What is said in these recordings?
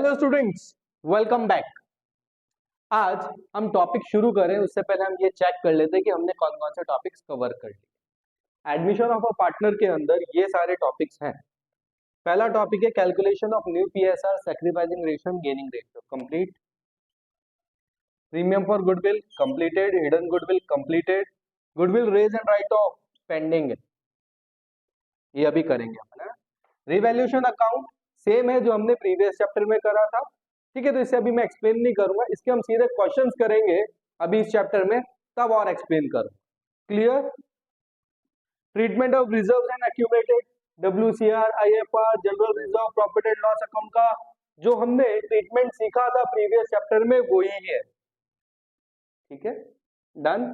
Hello students, welcome back. आज हम topic शुरू करें उससे पहले हम ये चेक कर लेते हैं कि हमने कौन कौन से टॉपिक्स कवर कर लिए। एडमिशन ऑफ अ पार्टनर के अंदर ये सारे टॉपिक्स हैं। पहला टॉपिक है calculation of new PSR, sacrificing ratio, gaining ratio, complete. Premium for goodwill completed, hidden goodwill completed, goodwill raise and write off pending, ये अभी करेंगे अपन। रिवैल्यूएशन अकाउंट सेम है जो हमने प्रीवियस चैप्टर में करा था, ठीक है, तो इसे अभी मैं एक्सप्लेन नहीं करूंगा, इसके हम सीधे क्वेश्चंस करेंगे अभी इस चैप्टर में, तब और एक्सप्लेन करूंगा। Clear? Treatment of reserves and accumulated, WCR, IFR, general reserve, profit and loss account का जो हमने ट्रीटमेंट सीखा था प्रीवियस चैप्टर में वही है, ठीक है, डन।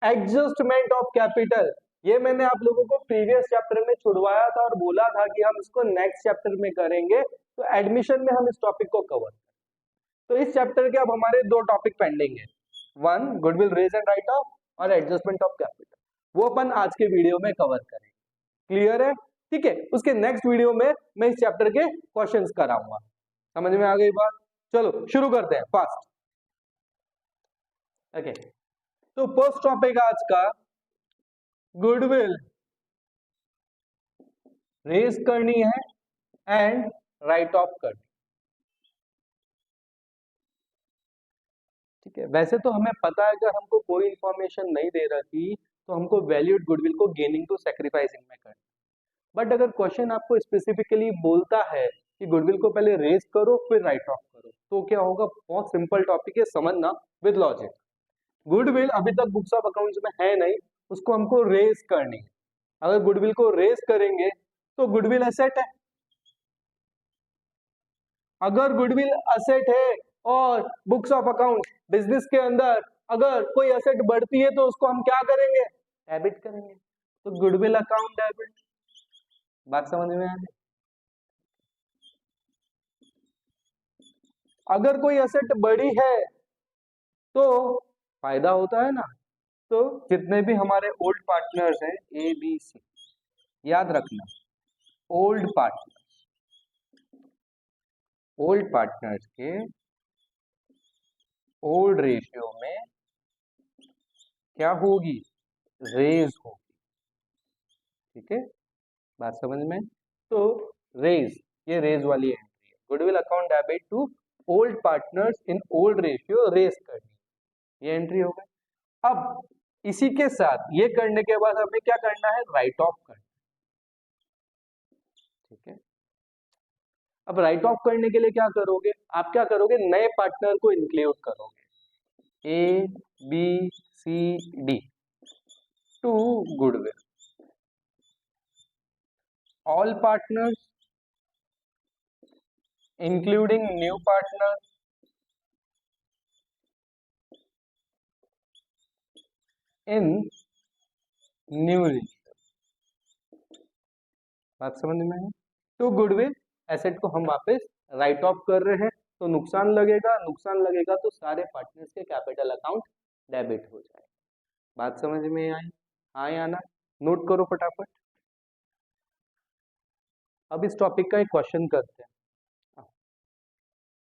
एडजस्टमेंट ऑफ कैपिटल, ये मैंने आप लोगों को प्रीवियस चैप्टर में छुड़वाया था और बोला था कि हम इसको नेक्स्ट चैप्टर में करेंगे, तो एडमिशन में हम इस टॉपिक को कवर करें। तो इस चैप्टर के अब हमारे दो टॉपिक पेंडिंग है, one goodwill raise and write off और एडजस्टमेंट ऑफ कैपिटल, वो अपन आज के वीडियो में कवर करेंगे। क्लियर है? ठीक है, उसके नेक्स्ट वीडियो में मैं इस चैप्टर के क्वेश्चंस कराऊंगा। समझ में आ गई बात? चलो शुरू करते हैं फास्ट। ओके, तो फर्स्ट टॉपिक आज का गुडविल रेज करनी है एंड राइट ऑफ करनी, ठीक है। वैसे तो हमें पता है अगर हमको कोई इंफॉर्मेशन नहीं दे रखी तो हमको वैल्यूड गुडविल को गेनिंग टू सैक्रिफाइसिंग में करना, बट अगर क्वेश्चन आपको स्पेसिफिकली बोलता है कि गुडविल को पहले रेज करो फिर राइट ऑफ करो, तो क्या होगा? बहुत सिंपल टॉपिक है, समझना विद लॉजिक। गुडविल अभी तक बुक्स ऑफ अकाउंट्स में है नहीं, उसको हमको रेज करनी है। अगर गुडविल को रेज करेंगे तो गुडविल एसेट है। अगर गुडविल एसेट है और बुक्स ऑफ अकाउंट बिजनेस के अंदर अगर कोई एसेट बढ़ती है तो उसको हम क्या करेंगे? डेबिट करेंगे। तो गुडविल अकाउंट डेबिट, बात समझ में आ गई? अगर कोई एसेट बड़ी है तो फायदा होता है ना, तो जितने भी हमारे ओल्ड पार्टनर्स हैं ए बी सी, याद रखना, ओल्ड पार्टनर्स के ओल्ड रेशियो में क्या होगी? रेज होगी, ठीक है, बात समझ में? तो रेज, ये रेज वाली एंट्री है, goodwill account debit to old partners in old ratio, raise करनी, ये एंट्री हो गई। अब इसी के साथ ये करने के बाद हमें क्या करना है? राइट ऑफ करना, ठीक है। अब राइट ऑफ करने के लिए क्या करोगे? आप क्या करोगे? नए पार्टनर को इंक्लूड करोगे, A B C D to goodwill, all partners including new partner in new ratio, बात समझ में है? तो गुडविल एसेट को हम वापस राइट ऑफ कर रहे हैं, तो नुकसान लगेगा तो सारे पार्टनर्स के कैपिटल अकाउंट डेबिट हो जाएगा। बात समझ में आई? हाँ या ना? नोट करो फटाफट। अब इस टॉपिक का एक क्वेश्चन करते हैं।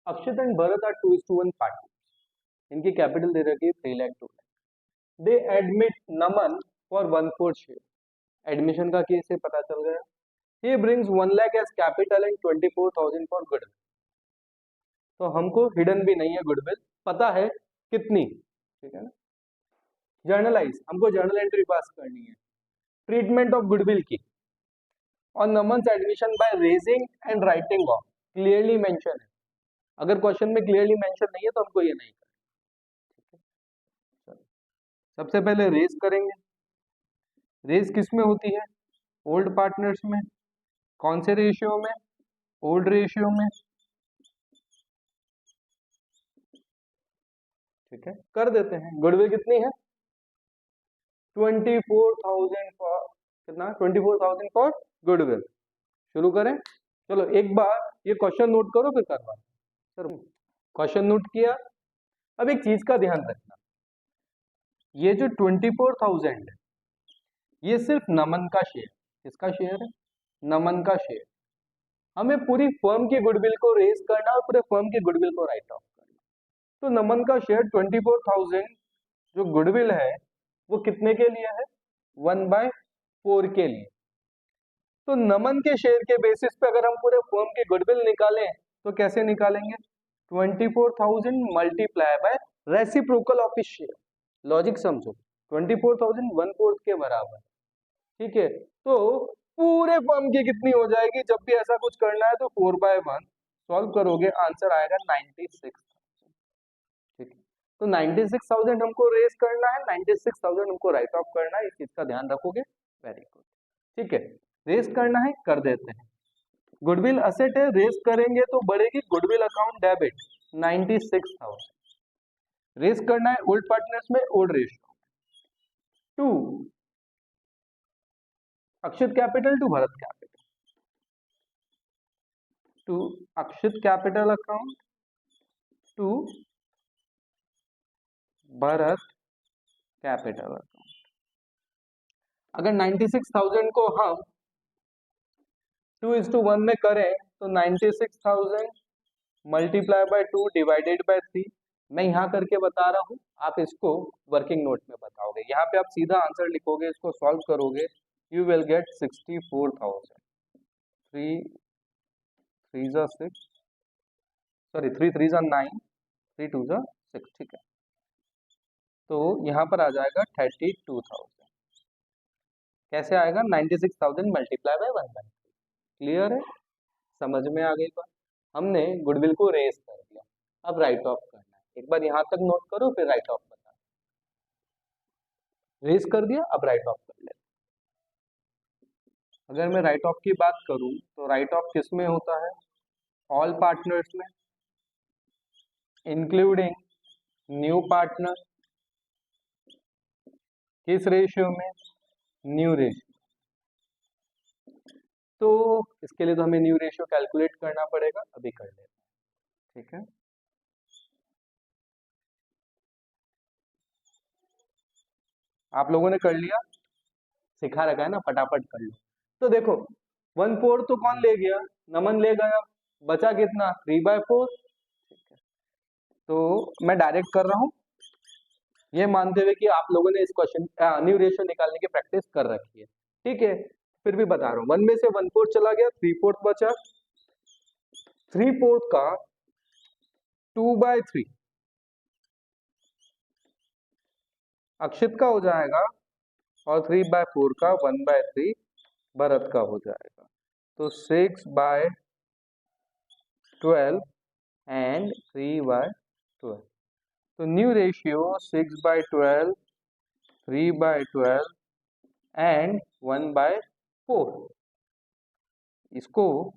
Akshit and Bharat are 2:1 partners, इनकी कैपिटल दे रखी है 3 lakh 2 lakh. They admit Naman for 1/4 share, admission का केस से पता चल गया। He brings 1 lakh as capital and 24,000 for goodwill, तो हमको हिडन भी नहीं है गुडविल, पता है कितनी, ठीक है ना। जर्नलाइज, हमको जर्नल एंट्री पास करनी है, ट्रीटमेंट ऑफ गुडविल की और Naman's admission by raising and writing off, clearly mention है। अगर क्वेश्चन में क्लियरली मेंशन नहीं है तो हमको ये नहीं करना, ठीक है। सबसे पहले रेज करेंगे। रेज किस में होती है? ओल्ड पार्टनर्स में। कौन से रेशियो में? ओल्ड रेशियो में, ठीक है, कर देते हैं। गुडविल कितनी है? 24,000 फॉर, कितना? 24,000 फॉर गुडविल। शुरू करें? चलो एक बार ये क्वेश्चन नोट करो फिर करवा। सर क्वेश्चन नोट किया। अब एक चीज का ध्यान रखना, ये जो 24,000 है ये सिर्फ नमन का शेयर, किसका शेयर है? नमन का शेयर। हमें पूरी फर्म की गुडविल को रेज करना और पूरे फर्म की गुडविल को राइट ऑफ करना। तो नमन का शेयर 24,000 जो गुडविल है वो कितने के लिए है? 1/4 के लिए। तो नमन के शेयर के बेसिस पे अगर हम पूरे फर्म की गुडविल निकालें तो कैसे निकालेंगे? 24,000 multiply by reciprocal of his share. Logic समझो, 24,000 1/4 के बराबर, ठीक है। तो पूरे फर्म की कितनी हो जाएगी? जब भी ऐसा कुछ करना है तो 4/1 सॉल्व करोगे, आंसर आएगा 96। ठीक है, तो 96,000 हमको रेस करना है, 96,000 हमको राइट ऑफ करना है, इस चीज का ध्यान रखोगे। वेरी गुड, ठीक है। रेस करना है, कर देते हैं। गुडविल असेट है, रेस करेंगे तो बढ़ेगी गुडविल अकाउंट डेबिट 96,000। रेस करना है ओल्ड पार्टनर्स में, old ratio to Akshit capital to Bharat capital, to Akshit capital account to Bharat capital account. अगर 96,000 को हम 2:1 में करें तो 96,000 मल्टीप्लाई बाय 2 डिवाइडेड बाय 3। मैं यहाँ करके बता रहा हूँ, आप इसको वर्किंग नोट में बताओगे। यहाँ पे आप सीधा आंसर लिखोगे, इसको सॉल्व करोगे, यू विल गेट 64,000। 3 3 जा 6, सॉरी 3 3 जा 9, 3 2 जा 6, ठीक है। तो यहाँ पर आ जाएगा 32,000। कैसे आएगा? 96,000 मल्टीप्लाई बाय 1/3। क्लियर है? समझ में आ गई बात? हमने गुडविल को रेस कर दिया, अब राइट ऑफ करना है। एक बार यहाँ तक नोट करो, फिर राइट ऑफ बता। रेस कर दिया, अब राइट ऑफ कर ले। अगर मैं राइट ऑफ की बात करूं तो राइट ऑफ किस में होता है? ऑल पार्टनर्स में, इंक्लूडिंग न्यू पार्टनर। किस रेशियो में? New ratio. तो इसके लिए तो हमें न्यू रेशियो कैलकुलेट करना पड़ेगा, अभी कर लेते हैं, ठीक है। आप लोगों ने कर लिया, सिखा रखा है ना, फटाफट कर लो। तो देखो 1/4 तो कौन ले गया? नमन ले गया, बचा कितना? 3/4। तो मैं डायरेक्ट कर रहा हूं, ये मानते हुए कि आप लोगों ने इस क्वेश्चन न्यू रेशियो निकालने की प्रैक्टिस कर रखी है, ठीक है। फिर भी बता रहा हूँ, 1 में से 1/4 चला गया, 3/4 बचा। 3/4 का 2/3 अक्षित का हो जाएगा और 3/4 का 1/3 भरत का हो जाएगा। तो 6/12 एंड 3/12। तो न्यू रेशियो 6/12, 3/12 एंड 1/4। इसको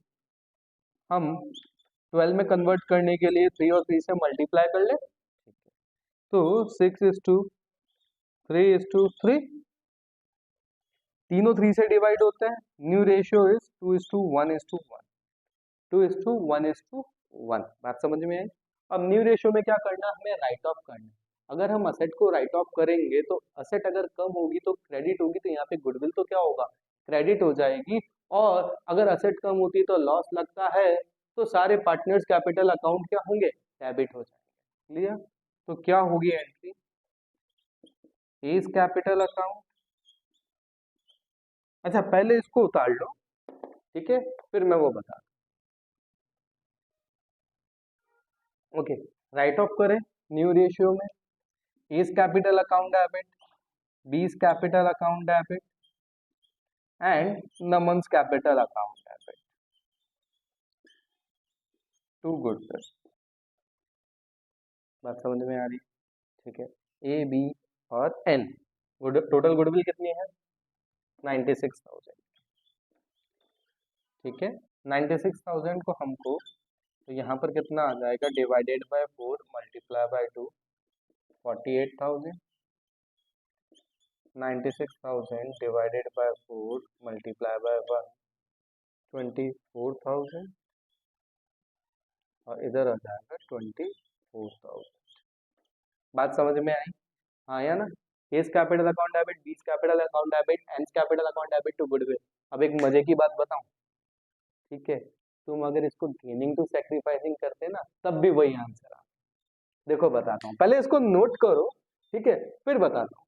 हम 12 में कन्वर्ट करने के लिए 3 और 3 से मल्टीप्लाई कर ले, तो 6:3:3, तीनों 3 से डिवाइड होते हैं। New ratio is 2:1:1, 2:1:1। बात समझ में आई? अब न्यू रेशियो में क्या करना, हमें राइट ऑफ करना है। अगर हम असेट को राइट ऑफ करेंगे तो असेट अगर कम होगी तो क्रेडिट होगी, तो यहाँ पे गुडविल तो क्या होगा? क्रेडिट हो जाएगी। और अगर असेट कम होती तो लॉस लगता है, तो सारे पार्टनर्स कैपिटल अकाउंट क्या होंगे? डेबिट हो जाएंगे। क्लियर? तो क्या होगी एंट्री? Is capital account. अच्छा पहले इसको उतार लो, ठीक है, फिर मैं वो बता। ओके, राइट ऑफ करें न्यू रेशियो में। A's capital account debit, B's capital account debit and Naman's capital account debit to goodwill. बात समझ में आ रही? ठीक है, ए बी और एन, टोटल गुडविल कितनी है? 96,000। ठीक है, 96,000 को हमको, तो यहाँ पर कितना आ जाएगा? Divided by 4 multiply by 2, 48,000। 96,000 divided by 4 multiply by 1, 24,000 और इधर आ जाएगा 24,000। बात समझ में आई? हाँ या ना? A's capital account debit, B's capital account debit, N capital account debit to goodwill. अब एक मजे की बात बताऊं, ठीक है, तुम अगर इसको गेनिंग टू सैक्रिफाइसिंग करते ना तब भी वही आंसर आ। देखो बताता हूँ, पहले इसको नोट करो, ठीक है, फिर बताता हूँ।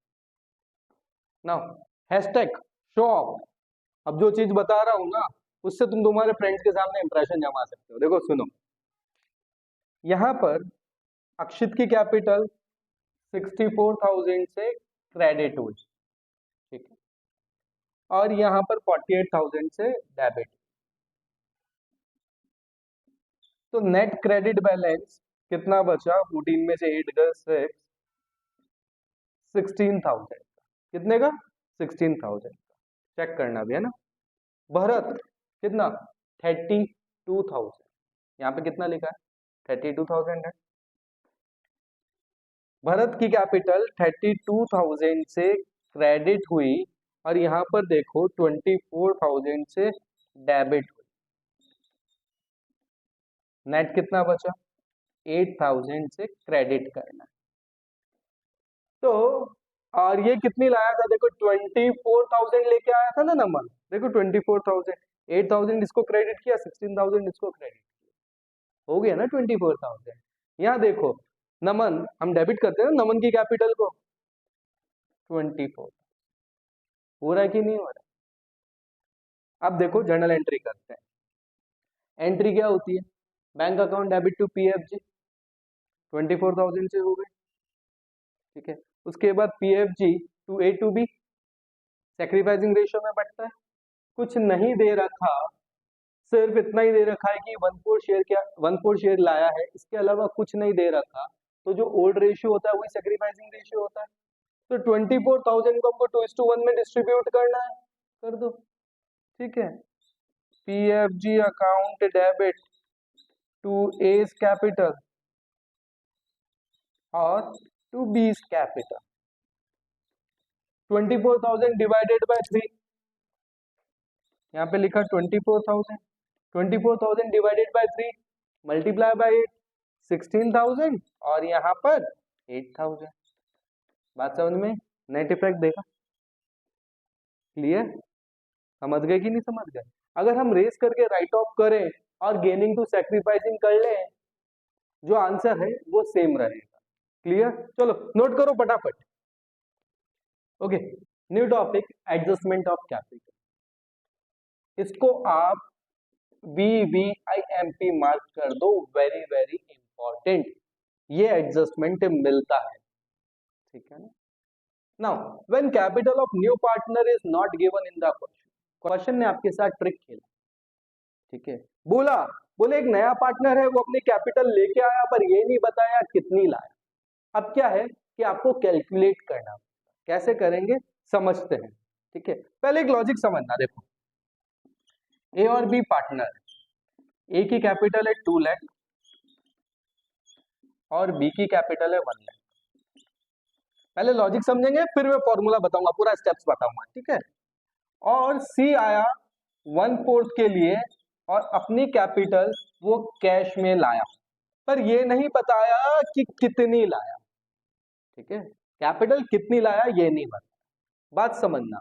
Now hashtag show off. अब जो चीज बता रहा हूं ना उससे तुम तुम्हारे फ्रेंड्स के सामने इंप्रेशन जमा सकते हो। देखो सुनो, यहां पर अक्षित की कैपिटल 64,000 से क्रेडिट हुई, ठीक है, और यहां पर 48,000 से डेबिट। तो नेट क्रेडिट बैलेंस कितना बचा? 14 में से 8 गए 6, 16,000। कितने का? 16,000 का। चेक करना भी है ना। भरत कितना? 32,000। यहाँ पे कितना लिखा है? 32,000 है। भरत की कैपिटल 32,000 से क्रेडिट हुई और यहाँ पर देखो 24,000 से डेबिट हुई। नेट कितना बचा? 8,000 से क्रेडिट करना। तो और ये कितनी लाया था? देखो 24,000 लेके आया था ना नमन। देखो 24,000, 8,000 इसको क्रेडिट किया, 16,000 इसको क्रेडिट किया, हो गया ना 24,000। यहाँ देखो नमन, हम डेबिट करते हैं ना नमन की कैपिटल को, 24 हो रहा है कि नहीं हो रहा? अब देखो जर्नल एंट्री करते हैं। एंट्री क्या होती है? Bank account debit to PFG, 24,000 से हो गए, ठीक है। उसके बाद PFG to A to B, sacrificing ratio में बढ़ता है। कुछ नहीं दे रखा, सिर्फ इतना ही दे रखा है कि 1/4 शेयर, क्या 1/4 शेयर लाया है, इसके अलावा कुछ नहीं दे रखा। तो जो ओल्ड रेशियो होता है वही सैक्रिफाइसिंग रेशियो होता है। तो 24,000 को हमको 2:1 में डिस्ट्रीब्यूट करना है, कर दो, ठीक है। PFG account debit to A's capital और to B's capital. 24,000 divided by 3, यहाँ पे लिखा 24,000, 24,000 डिवाइडेड बाय 3 मल्टीप्लाई बाय 8, 16,000 और यहाँ पर 8,000। बात समझ में? नेट इफेक्ट देखा? क्लियर? समझ गए कि नहीं समझ गए? अगर हम रेस करके राइट ऑफ करें और गेनिंग टू सैक्रिफाइसिंग कर लें, जो आंसर है वो सेम रहेगा। क्लियर? चलो नोट करो फटाफट। Okay, new topic, adjustment of capital. इसको आप VVIMP मार्क कर दो, वेरी वेरी इंपॉर्टेंट। ये एडजस्टमेंट मिलता है, ठीक है ना। Now when capital of new partner is not given in the question, question ने आपके साथ ट्रिक खेला, ठीक है। बोले एक नया पार्टनर है, वो अपनी कैपिटल लेके आया पर ये नहीं बताया कितनी लाया। अब क्या है कि आपको कैलकुलेट करना, कैसे करेंगे समझते हैं, ठीक है। पहले एक लॉजिक समझना। देखो ए और बी पार्टनर, ए की कैपिटल है 2 लाख और बी की कैपिटल है 1 लाख। पहले लॉजिक समझेंगे फिर मैं फॉर्मूला बताऊंगा, पूरा स्टेप्स बताऊंगा, ठीक है। और सी आया 1/4 के लिए और अपनी कैपिटल वो कैश में लाया, पर ये नहीं बताया कि कितनी लाया, ठीक है। कैपिटल कितनी लाया ये नहीं बताया। बात समझना,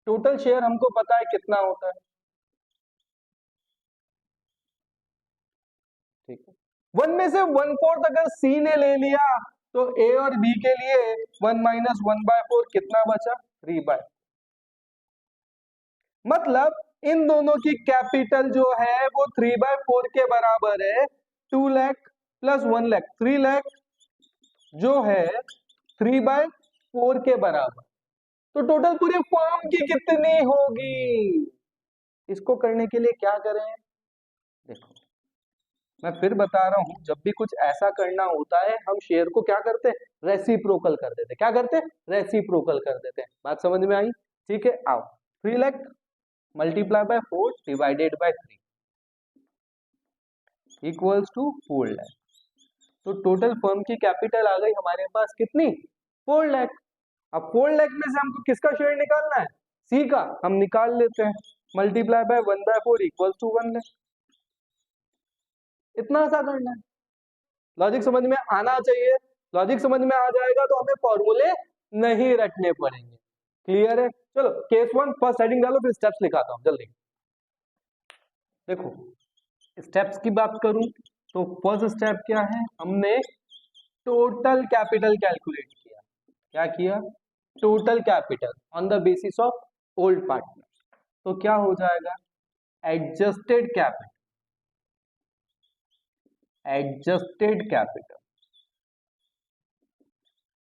टोटल शेयर हमको पता है कितना होता है, ठीक है। 1 में से 1/4 अगर सी ने ले लिया तो ए और बी के लिए 1 - 1/4 कितना बचा? 3/4। मतलब इन दोनों की कैपिटल जो है वो 3/4 के बराबर है। 2 लाख प्लस 1 लाख, 3 लाख जो है 3/4 के बराबर। तो टोटल पूरी फर्म की कितनी होगी? इसको करने के लिए क्या करें? देखो मैं फिर बता रहा हूं, जब भी कुछ ऐसा करना होता है हम शेयर को क्या करते हैं? रेसिप्रोकल कर देते हैं। क्या करते हैं? रेसिप्रोकल कर देते हैं। बात समझ में आई? ठीक है, आओ 3 lakh multiply by 4 divided by 3 equals to 4 lakh. तो टोटल फर्म की कैपिटल आ गई हमारे पास कितनी? 4 लाख। अब 4 लाख में से हमको किसका शेयर निकालना है? सी का। हम निकाल लेते हैं, multiply by 1/4 equals to 1 lakh. इतना सा करना है। लॉजिक समझ में आना चाहिए। लॉजिक समझ में आ जाएगा तो हमें फॉर्मूले नहीं रखने पड़ेंगे। क्लियर है? चलो केस 1 फर्स्ट हेडिंग डालो, फिर स्टेप्स लिखाता हूं जल्दी। देखो स्टेप्स की बात करूं तो फर्स्ट स्टेप क्या है, हमने टोटल कैपिटल कैलकुलेट किया। क्या किया? Total capital on the basis of old partner. तो क्या हो जाएगा? Adjusted capital, adjusted capital.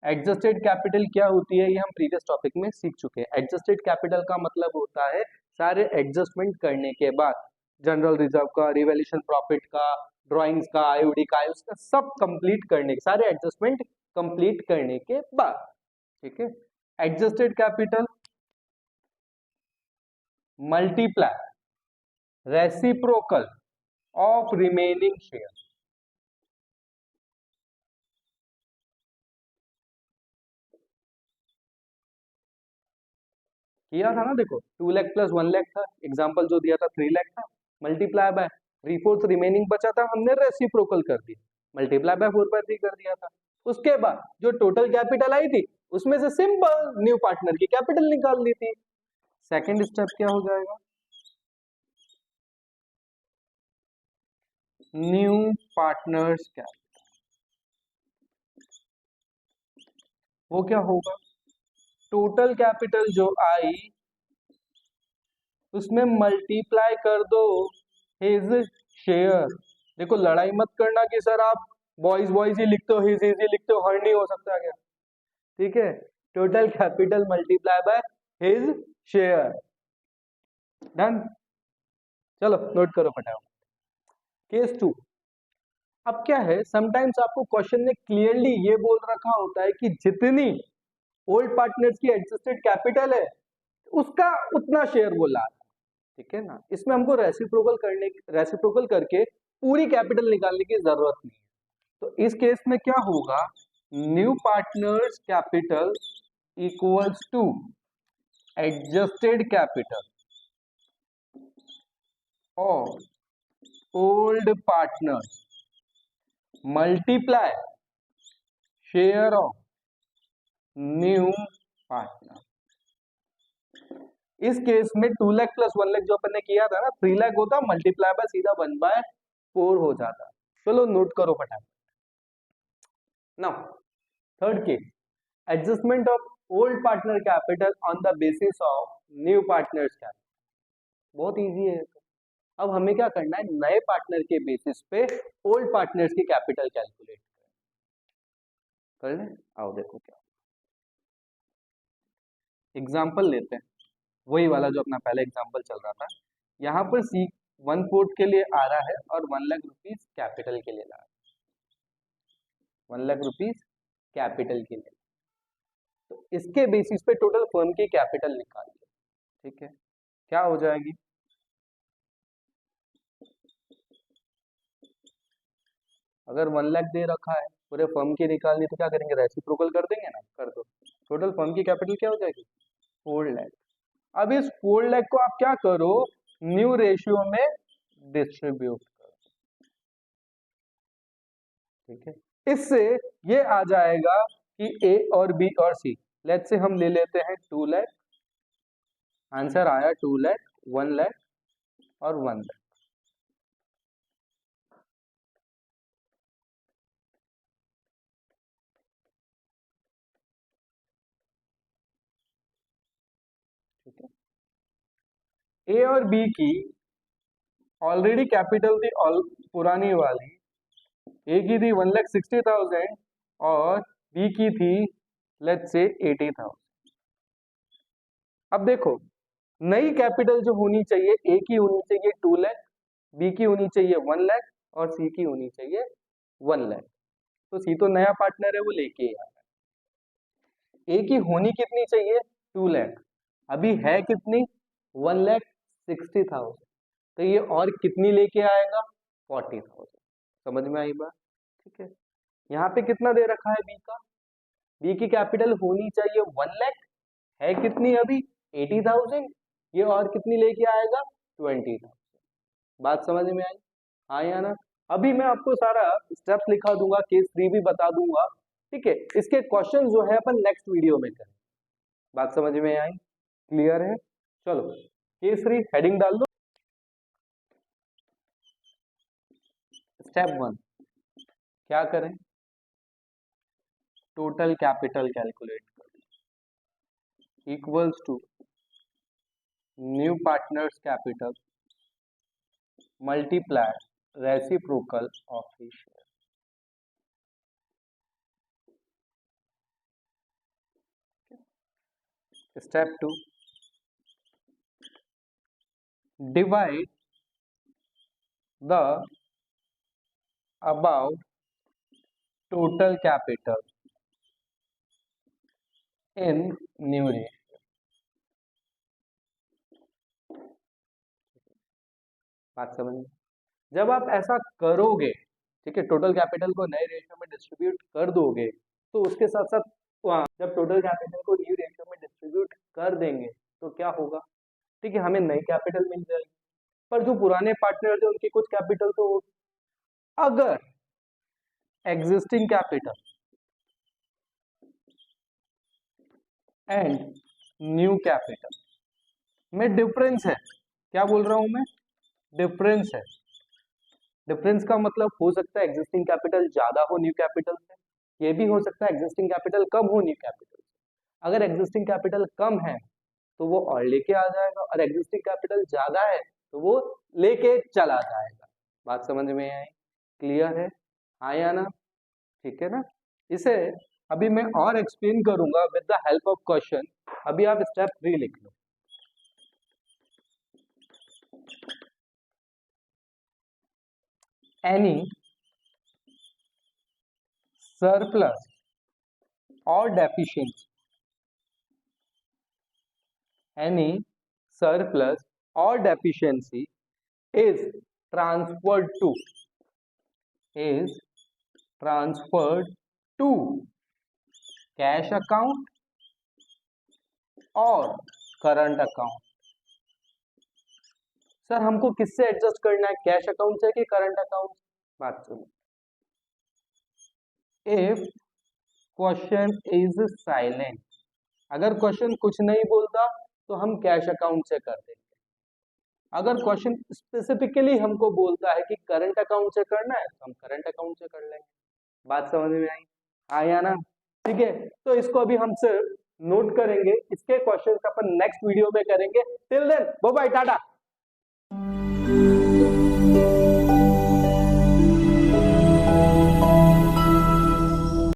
Adjusted capital क्या होती है, ये हम प्रीवियस टॉपिक में सीख चुके हैं। एडजस्टेड कैपिटल का मतलब होता है सारे एडजस्टमेंट करने के बाद, जनरल रिजर्व का, रिवैल्यूएशन प्रॉफिट का, ड्राइंग्स का, आईओडी का, उसका सब कंप्लीट करने के, सारे एडजस्टमेंट कंप्लीट करने के बाद, ठीक है। Adjusted capital multiply reciprocal of remaining share. किया था ना, देखो 2 लाख प्लस 1 लाख था, एग्जांपल जो दिया था 3 लाख था, मल्टीप्लाई बाय 3/4 रिमेनिंग बचा था, हमने रेसिप्रोकल कर दिया, मल्टीप्लाई बाय 4/3 कर दिया था। उसके बाद जो टोटल कैपिटल आई थी उसमें से सिंपल न्यू पार्टनर की कैपिटल निकाल ली थी। सेकंड स्टेप क्या हो जाएगा? New partners capital. वो क्या होगा? टोटल कैपिटल जो आई उसमें मल्टीप्लाई कर दो हिज शेयर। देखो लड़ाई मत करना कि सर आप बॉयज बॉयज ही लिखते हो, हिज ही लिखते हो, हर नहीं हो सकता क्या? ठीक है, total capital multiply by his share. Done. चलो नोट करो फटाफट। केस 2। अब क्या है, समटाइम्स आपको क्वेश्चन में क्लियरली ये बोल रखा होता है कि जितनी ओल्ड पार्टनर्स की एडजस्टेड कैपिटल है उसका उतना शेयर बोला, ठीक है ना। इसमें हमको रेसिप्रोकल करके पूरी कैपिटल निकालने की जरूरत नहीं है। तो इस केस में क्या होगा? New partners capital equals to adjusted capital और old partners multiply share of new partner. इस केस में 2 लाख प्लस 1 लाख जो अपन ने किया था ना, 3 लाख होता, मल्टीप्लाई बाय सीधा 1/4 हो जाता। चलो नोट करो फटाफट। Now third case, adjustment of old partner capital on the basis of new partners capital. बहुत इजी है। अब हमें क्या करना है, नए पार्टनर के बेसिस पे ओल्ड पार्टनर्स की कैपिटल कैलकुलेट कर लें। आओ देखो क्या एग्जाम्पल लेते हैं, वही वाला जो अपना पहले एग्जाम्पल चल रहा था। यहाँ पर सी 1/4 के लिए आ रहा है और 1 लाख रुपीज कैपिटल के लिए ला रहा है, 1 लाख रुपीज कैपिटल के लिए। तो इसके बेसिस पे टोटल फर्म की कैपिटल निकालिए, ठीक है। क्या हो जाएगी? अगर 1 लाख दे रखा है, पूरे फर्म की निकालनी, तो क्या करेंगे? रेसिप्रोकल कर देंगे ना, कर दो। टोटल फर्म की कैपिटल क्या हो जाएगी? 4 लाख। अब इस 4 लाख को आप क्या करो, न्यू रेशियो में डिस्ट्रीब्यूट करो, ठीक है। इससे ये आ जाएगा कि ए और बी और सी, लेट्स से हम ले लेते हैं 2 लाख, आंसर आया 2 लाख, 1 लाख और 1 लाख। ठीक है, ए और बी की ऑलरेडी कैपिटल थी पुरानी वाली, ए की थी 1,60,000 और बी की थी लेट्स से 80,000। अब देखो नई कैपिटल जो होनी चाहिए, ए की होनी चाहिए 2 लाख, बी की होनी चाहिए 1 लाख और सी की होनी चाहिए 1 लाख। तो सी तो नया पार्टनर है, वो लेके आ रहा है। ए की होनी कितनी चाहिए? 2 लाख, अभी है कितनी? 1,60,000। तो ये और कितनी लेके आएगा? 40,000। समझ में आई बात? ठीक है। यहाँ पे कितना दे रखा है बी का? बी की कैपिटल होनी चाहिए 1 लाख, है कितनी अभी? 80,000। ये और कितनी लेके आएगा? 20,000। बात समझ में आई? हाँ या ना? अभी मैं आपको सारा स्टेप्स लिखा दूंगा, केस 3 भी बता दूंगा, ठीक है। इसके क्वेश्चन जो है अपन नेक्स्ट वीडियो में करें। बात समझ में आई? क्लियर है? चलो केस 3 हेडिंग डाल दो। स्टेप 1 क्या करें, टोटल कैपिटल कैलकुलेट करें equals to new partners capital multiply reciprocal of his share. Step 2 divide the above total capital in new ratio। बात समझ में? जब आप ऐसा करोगे, ठीक है, टोटल कैपिटल को नए रेशियो में डिस्ट्रीब्यूट कर दोगे, तो उसके साथ साथ जब टोटल कैपिटल को न्यू रेशियो में डिस्ट्रीब्यूट कर देंगे तो क्या होगा, ठीक है, हमें नई कैपिटल मिल जाएगी, पर जो पुराने पार्टनर थे उनकी कुछ कैपिटल तो अगर existing capital and new capital में डिफरेंस है, क्या बोल रहा हूं मैं, डिफरेंस है, डिफरेंस का मतलब हो सकता है एग्जिस्टिंग कैपिटल ज्यादा हो न्यू कैपिटल से, ये भी हो सकता है एग्जिस्टिंग कैपिटल कम हो न्यू कैपिटल से। अगर एग्जिस्टिंग कैपिटल कम है तो वो और लेके आ जाएगा, और एग्जिस्टिंग कैपिटल ज्यादा है तो वो लेके चला जाएगा। बात समझ में आई, क्लियर है, हाँ या ना, ठीक है ना। इसे अभी मैं और एक्सप्लेन करूंगा with the help of question. अभी आप स्टेप 3 लिख लो। Any surplus or deficiency, any surplus or deficiency is transferred to cash account और करंट अकाउंट। सर हमको किससे एडजस्ट करना है, कैश अकाउंट से कि करंट अकाउंट? बात सुनो, इफ क्वेश्चन इज साइलेंट, अगर क्वेश्चन कुछ नहीं बोलता तो हम कैश अकाउंट से कर देंगे, अगर क्वेश्चन स्पेसिफिकली हमको बोलता है कि करंट अकाउंट से करना है तो हम करंट अकाउंट से कर लेंगे। बात समझ में आई, हाँ या ना, ठीक है। तो इसको अभी हम सिर्फ नोट करेंगे, इसके क्वेश्चंस अपन नेक्स्ट वीडियो में करेंगे। Till then bye bye, Tata.